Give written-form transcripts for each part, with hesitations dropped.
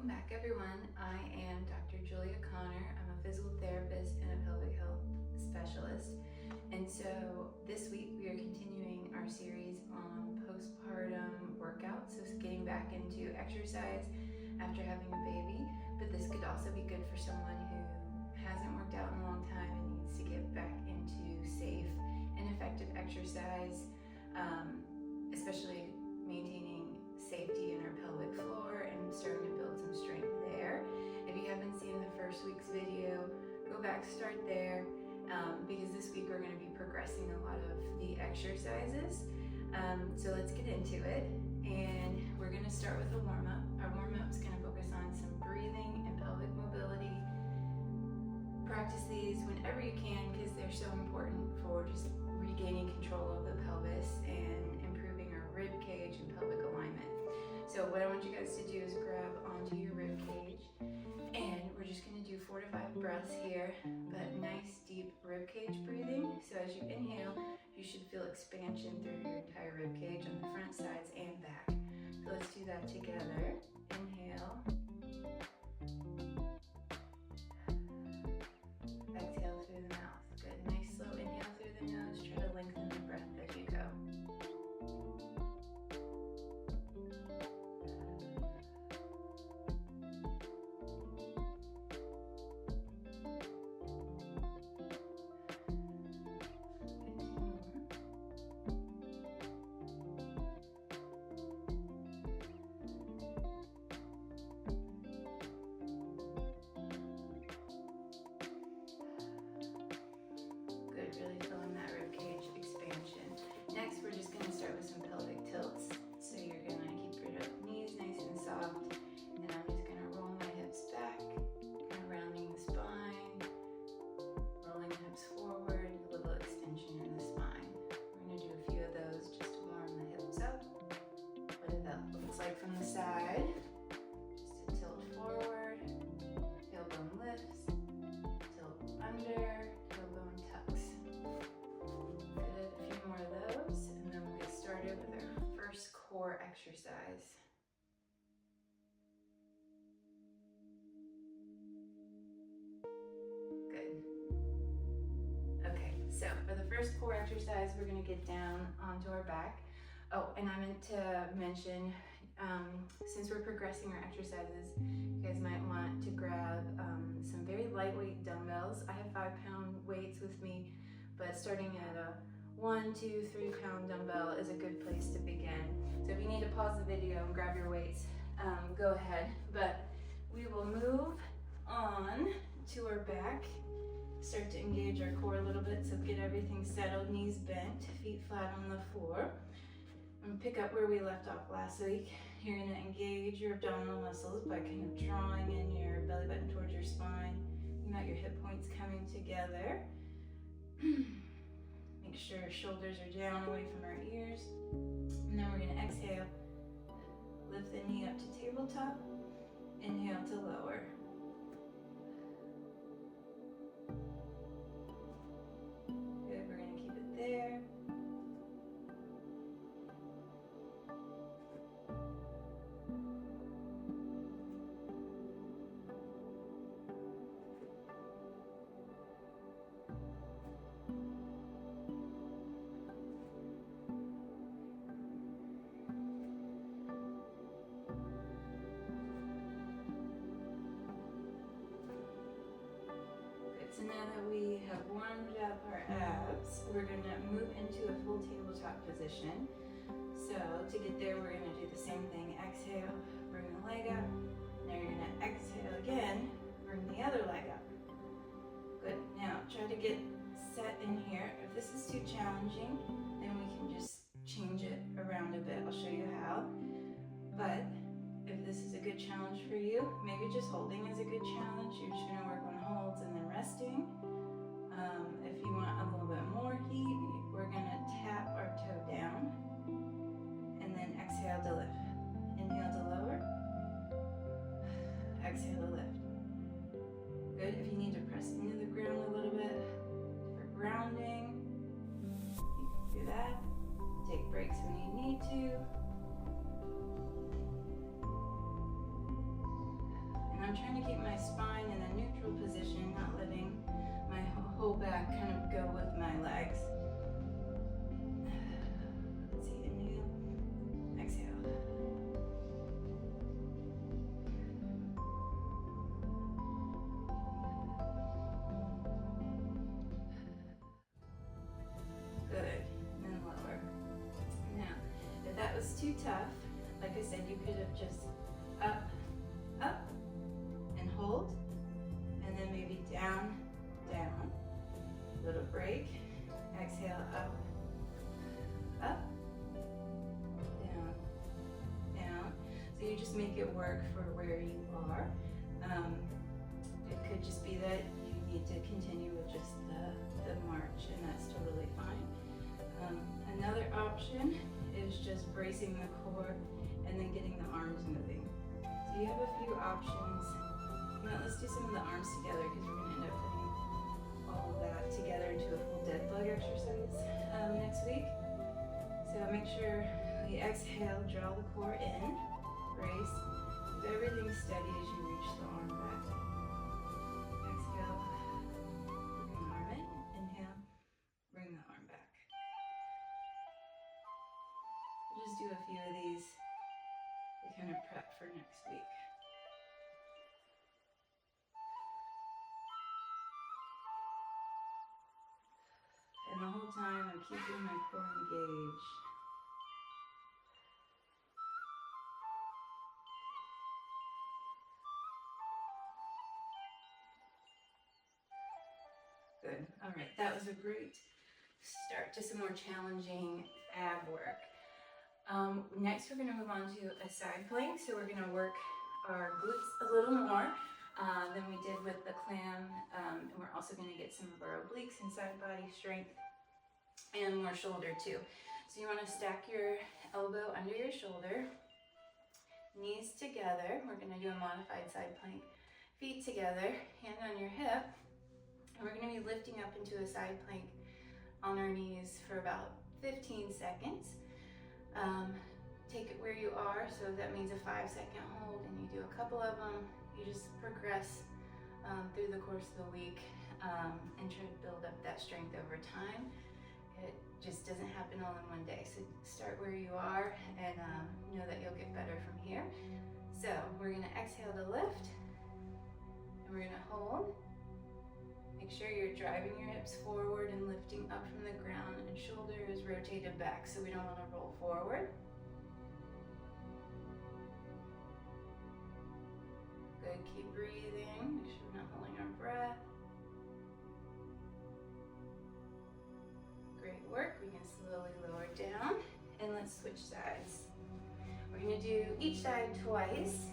Welcome back, everyone. I am Dr. Julia Connor. I'm a physical therapist and a pelvic health specialist. And so this week we are continuing our series on postpartum workouts, so getting back into exercise after having a baby. But this could also be good for someone who hasn't worked out in a long time and needs to get back into safe and effective exercise, especially maintaining safety in our pelvic floor and starting to build some strength there. If you haven't seen the first week's video, go back, start there, because this week we're going to be progressing a lot of the exercises. So let's get into it, and we're going to start with a warm-up. Our warm-up is going to focus on some breathing and pelvic mobility. Practice these whenever you can because they're so important for just regaining control of the pelvis and improving our rib cage and pelvic alignment. So what I want you guys to do is grab onto your rib cage, and we're just going to do 4 to 5 breaths here, but nice deep rib cage breathing. So as you inhale, you should feel expansion through your entire rib cage on the front, sides, and back. So let's do that together. Inhale. Exhale through the mouth. Good. Nice slow inhale through the nose. Try to lengthen the breath as you go. Really filling that rib cage expansion. Next, we're just going to start with some pelvic tilts. So you're going to keep your knees nice and soft, and I'm just going to roll my hips back, kind of rounding the spine, rolling the hips forward, a little extension in the spine. We're going to do a few of those just to warm the hips up. What if that looks like from the side? Just a tilt forward, tailbone lifts, tilt under, tailbone tucks. A few more of those, and then we'll get started with our first core exercise. Good. Okay, so for the first core exercise, we're going to get down onto our back. Oh, and I meant to mention, since we're progressing our exercises, you guys might want to grab some very lightweight dumbbells. I have 5-pound weights with me, but starting at a 1, 2, 3 pound dumbbell is a good place to begin. So if you need to pause the video and grab your weights, go ahead. But we will move on to our back, start to engage our core a little bit, so get everything settled, knees bent, feet flat on the floor. And pick up where we left off last week. You're going to engage your abdominal muscles by kind of drawing in your belly button towards your spine. You got your hip points coming together. Make sure your shoulders are down away from our ears. And then we're going to exhale. Lift the knee up to tabletop. Inhale to lower. Good, we're going to keep it there. So now that we have warmed up our abs, we're going to move into a full tabletop position. So to get there, we're going to do the same thing. Exhale, bring the leg up. Now you're going to exhale again, bring the other leg up. Good. Now try to get set in here. If this is too challenging, then we can just change it around a bit. I'll show you how. But if this is a good challenge for you, maybe just holding is a good challenge. You're just going to work on holds and then resting. If you want a little bit more heat, we're going to tap our toe down and then exhale to lift. Inhale to lower. Exhale to lift. Good. If you need to press into the ground a little bit for grounding, you can do that. Take breaks when you need to. trying to keep my spine in a neutral position, not letting my whole back kind of go with my legs. Let's see, inhale, exhale. Good, and then lower. Now, if that was too tough, like I said, you could have just up, up, and hold, and then maybe down, down. Little break. Exhale, up, up, down, down. So you just make it work for where you are. It could just be that you need to continue with just the march, and that's totally fine. Another option is just bracing the core and then getting the arms moving. So you have a few options. Now let's do some of the arms together because we're going to end up putting all of that together into a full dead bug exercise next week. So make sure we exhale, draw the core in, brace, keep everything steady as you reach the arm back. Exhale, bring the arm in, inhale, bring the arm back. We'll just do a few of these to kind of prep for next week. And the whole time I'm keeping my core engaged. Good. All right, that was a great start to some more challenging ab work. Next, we're going to move on to a side plank. So we're going to work our glutes a little more than we did with the clam, and we're also going to get some of our obliques and side body strength and more shoulder too. So you want to stack your elbow under your shoulder, knees together. We're going to do a modified side plank. Feet together, hand on your hip, and we're going to be lifting up into a side plank on our knees for about 15 seconds. Take it where you are, so that means a 5-second hold, and you do a couple of them. You just progress through the course of the week and try to build up that strength over time. It just doesn't happen all in one day. So start where you are and know that you'll get better from here. So we're gonna exhale to lift, and we're gonna hold. Make sure you're driving your hips forward and lifting up from the ground, and shoulder is rotated back, so we don't wanna roll forward. Good, keep breathing. Make sure we're not holding our breath. Great work. We can slowly lower down, and let's switch sides. We're going to do each side twice.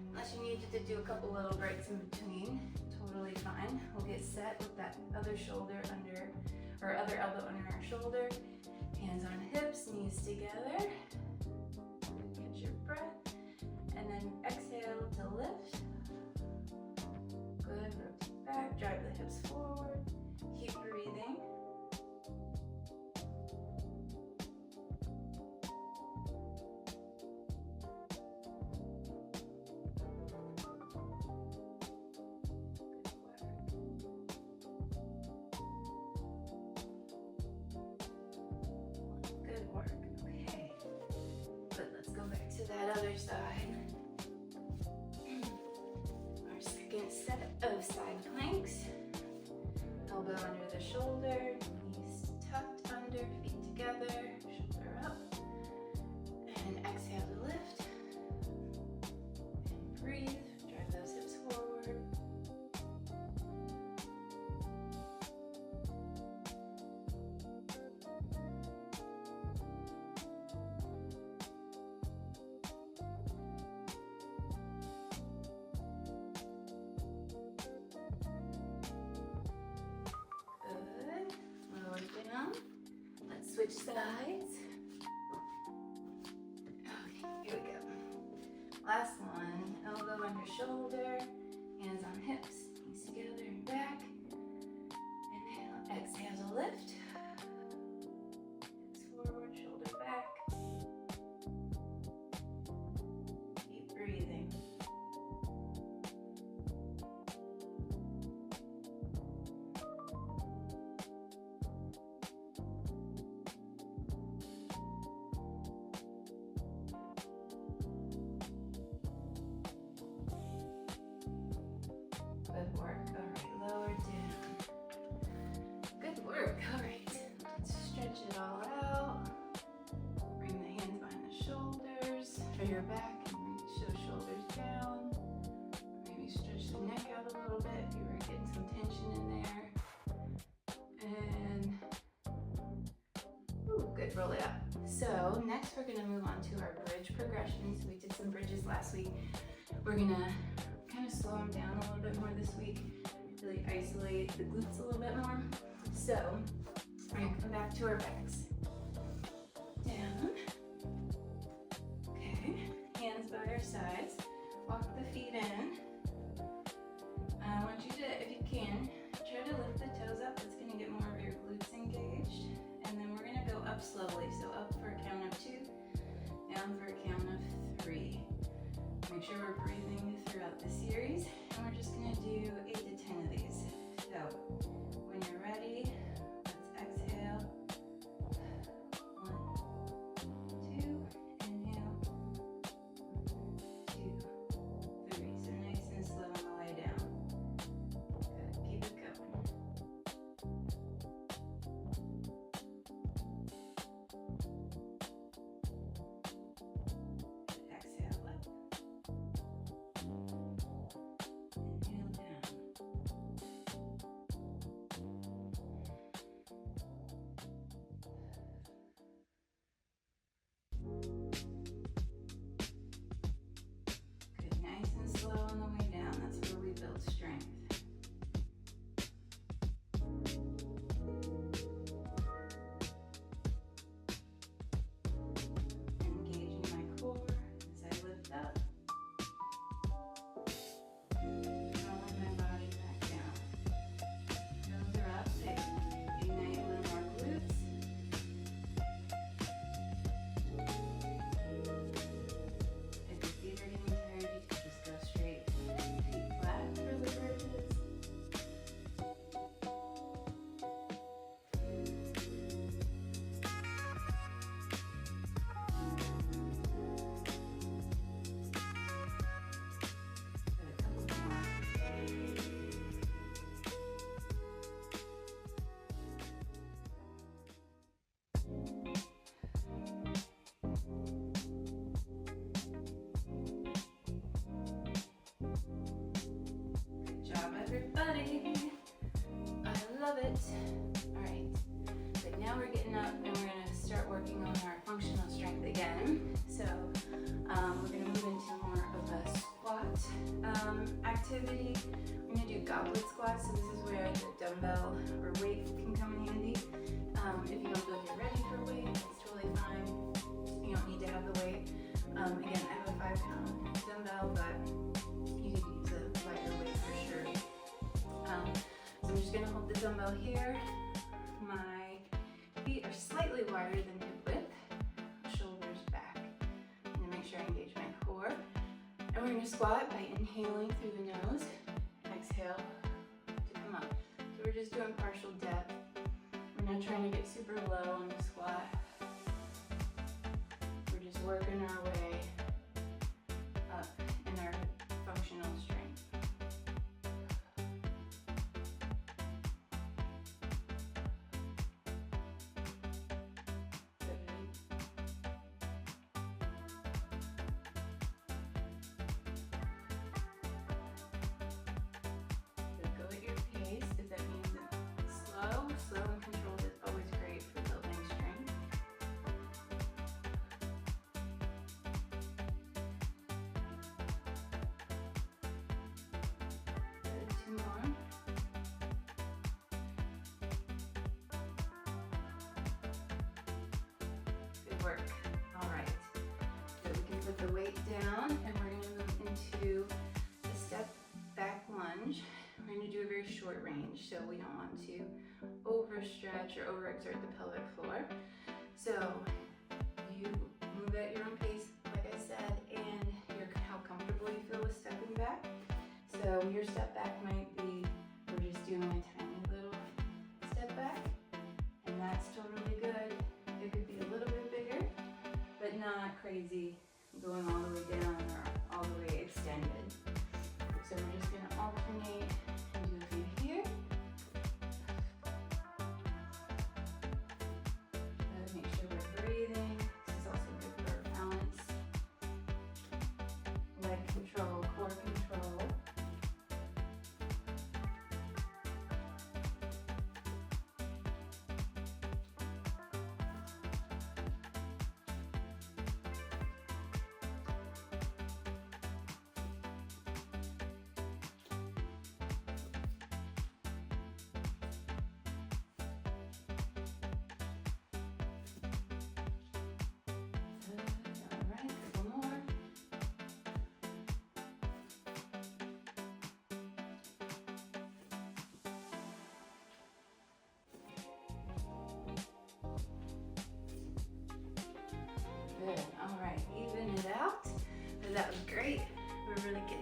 Unless you needed to do a couple little breaks in between, totally fine. We'll get set with that other shoulder under, or other elbow under our shoulder. Hands on hips, knees together. Catch your breath, and then exhale to lift. Good, rotate back, drive the hips forward. Keep breathing. Good work. Okay. Good, let's go back to that other side. Our second set of side planks. Elbow under the shoulder, knees tucked under, feet together, shoulder up. And exhale to lift. And breathe, drive those hips forward. Switch sides. Okay, here we go. Last one, elbow under shoulder, hands on hips, knees together and back. Inhale, exhale to lift. Hips forward, shoulder back. Keep breathing. back and reach those shoulders down. Maybe stretch the neck out a little bit if you were getting some tension in there. And ooh, good, roll it up. So next we're gonna move on to our bridge progressions. We did some bridges last week. We're gonna kind of slow them down a little bit more this week, really isolate the glutes a little bit more. So we're gonna come back to our backs. Down. Okay, hands by our sides. Walk the feet in. I want you to, if you can, try to lift the toes up. It's gonna get more of your glutes engaged. And then we're gonna go up slowly. So up for a count of 2, down for a count of 3. Make sure we're breathing throughout the series. And we're just gonna do 8 to 10 of these. So when you're ready, let's exhale. 1, 2, inhale. 1, 2, 3. So nice and slow on the way down. Good, keep it going. Exhale up. Inhale down. Good, nice and slow on the way down. That's where we build strength. Engaging my core as I lift up. Rolling my body back down. Toes are up. Ignite a little more glutes. If your feet are getting tired, you can just go straight. Feet flat for the bridges. Good, a couple more. Good job, everybody. I love it. All right. But now we're getting up and we're gonna start working on our functional strength again. So we're gonna move into more of a squat activity. We're gonna do goblet squats. So this is where the dumbbell or weight can come in handy. If you don't feel you're ready for weight, it's totally fine. You don't need to have the weight. Again, I have a 5-pound dumbbell, but you could use a lighter weight for sure. So I'm just gonna hold the dumbbell here. My feet are slightly wider than hip width. Shoulders back. I'm gonna make sure I engage my core. And we're gonna squat by inhaling through the nose. Exhale to come up. So we're just doing partial depth. We're not trying to get super low on the squat. We're just working our way up in our functional strength. Good. Good. Go at your pace. If that means it's slow and controlled is always great for building strength. Good, 2 more. Good work. All right. So we can put the weight down and we're going to move into a step back lunge. We're going to do a very short range, so we don't want to overstretch or overexert the pelvic floor. So you move at your own pace, like I said, and how comfortable you feel with stepping back. So your step back might be, we're just doing a tiny little step back, and that's totally good. It could be a little bit bigger, but not crazy going all the way down or all the way extended. So we're just going to alternate and do a few here. Make sure we're breathing. This is also good for our balance.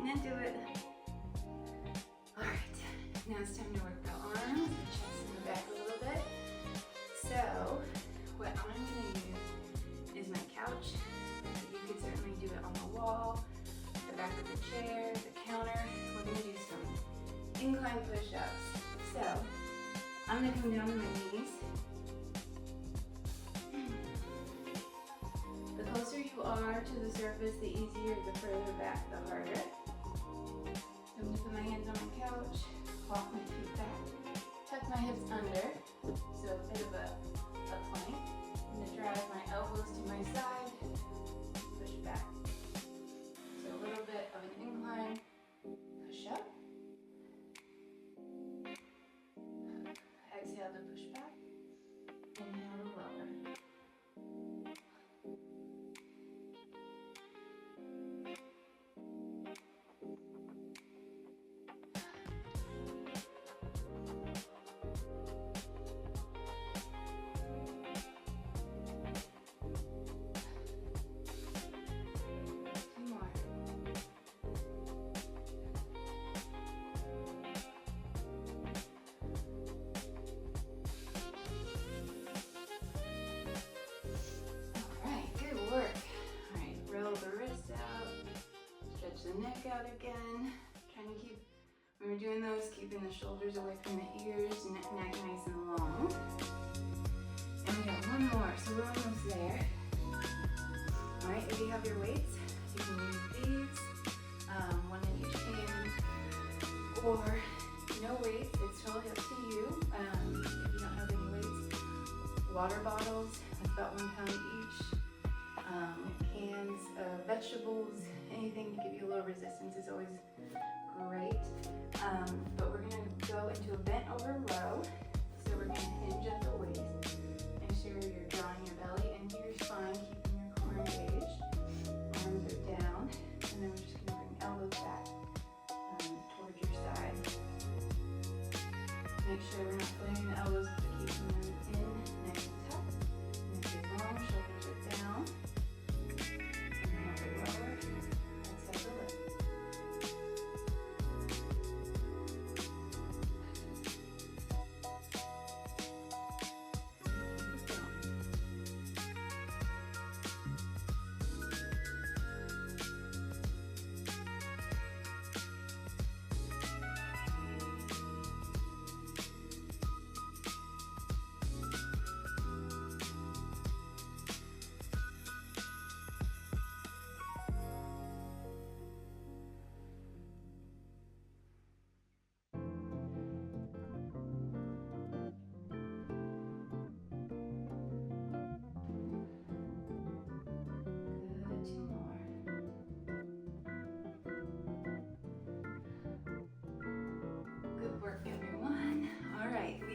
getting into it. All right, now it's time to work the arms, the chest, and the back a little bit. So what I'm gonna use is my couch. You could certainly do it on the wall, the back of the chair, the counter. We're gonna do some incline push-ups. So I'm gonna come down to my knees. The closer you are to the surface, the easier, the further back, the harder. I'm gonna put my hands on my couch, walk my feet back, tuck my hips under, so a bit of a plank. I'm gonna drive my elbows to my side, push back. So a little bit of an incline push up. Exhale to push back. Inhale to lower. The neck out again. Trying to keep, when we're doing those, keeping the shoulders away from the ears, neck nice and long. And we got one more, so we're almost there. All right, if you have your weights, you can use these, one in each hand, or no weights, it's totally up to you. If you don't have any weights, water bottles, that's about 1 pound each. Cans of vegetables, anything to give you a little resistance is always great. But we're gonna go into a bent over row. So we're gonna hinge at the waist. Make sure you're drawing your belly into your spine, keeping your core engaged. Arms are down, and then we're just gonna bring elbows back towards your side. Make sure we're not flaring the elbows, but keeping them in, nice and tucked. Neck is long, shoulders are down.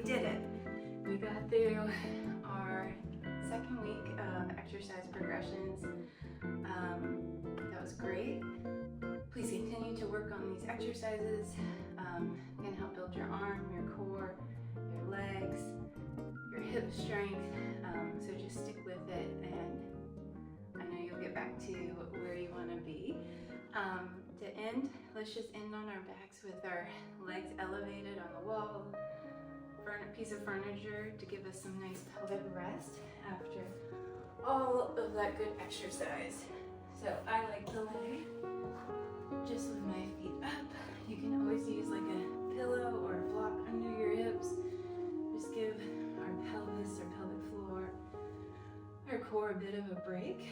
Did it. We got through our second week of exercise progressions. That was great. Please continue to work on these exercises. Going to help build your arm, your core, your legs, your hip strength. So just stick with it, and I know you'll get back to where you want to be. To end, let's just end on our backs with our legs elevated on the wall. A piece of furniture to give us some nice pelvic rest after all of that good exercise. So I like to lay just with my feet up. You can always use like a pillow or a block under your hips. Just give our pelvis or pelvic floor, our core a bit of a break.